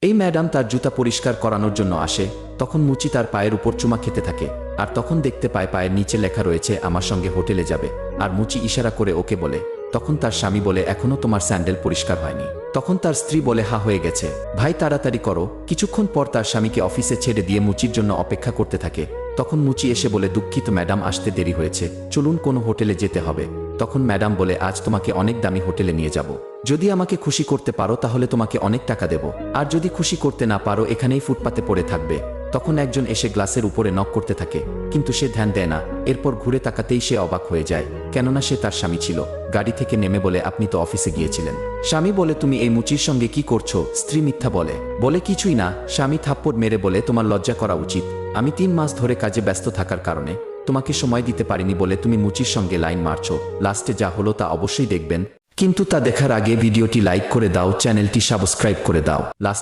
এই ম্যাডাম তার জুতা পরিষ্কার করানোর জন্য আসে। তখন মুচি তার পায়ের উপর চুমা খেতে থাকে, আর তখন দেখতে পায় পায়ের নিচে লেখা রয়েছে আমার সঙ্গে হোটেলে যাবে। আর মুচি ইশারা করে ওকে বলে। তখন তার স্বামী বলে এখনো তোমার স্যান্ডেল পরিষ্কার হয়নি। তখন তার স্ত্রী বলে হা হয়ে গেছে, ভাই তাড়াতাড়ি করো। কিছুক্ষণ পর তার স্বামীকে অফিসে ছেড়ে দিয়ে মুচির জন্য অপেক্ষা করতে থাকে। তখন মুচি এসে বলে দুঃখিত ম্যাডাম, আসতে দেরি হয়েছে, চলুন কোনো হোটেলে যেতে হবে। তখন ম্যাডাম বলে আজ তোমাকে অনেক দামি হোটেলে নিয়ে যাব। যদি আমাকে খুশি করতে পারো তাহলে তোমাকে অনেক টাকা দেব, আর যদি খুশি করতে না পারো এখানেই ফুটপাতে পড়ে থাকবে। তখন একজন এসে গ্লাসের উপরে নক করতে থাকে, কিন্তু সে ধ্যান দেয় না। এরপর ঘুরে তাকাতেই সে অবাক হয়ে যায়, কেননা সে তার স্বামী ছিল। গাড়ি থেকে নেমে বলে আপনি তো অফিসে গিয়েছিলেন। স্বামী বলে তুমি এই মুচির সঙ্গে কি করছো? স্ত্রী মিথ্যা বলে কিছুই না। স্বামী থাপ্পড় মেরে বলে তোমার লজ্জা করা উচিত। আমি 3 মাস ধরে কাজে ব্যস্ত থাকার কারণে তোমাকে সময় দিতে পারিনি বলে তুমি মুচির সঙ্গে লাইন মারছো। লাস্টে যা হলো তা অবশ্যই দেখবেন, কিন্তু তা দেখার আগে ভিডিওটি লাইক করে দাও, চ্যানেলটি সাবস্ক্রাইব করে দাও। লাস্ট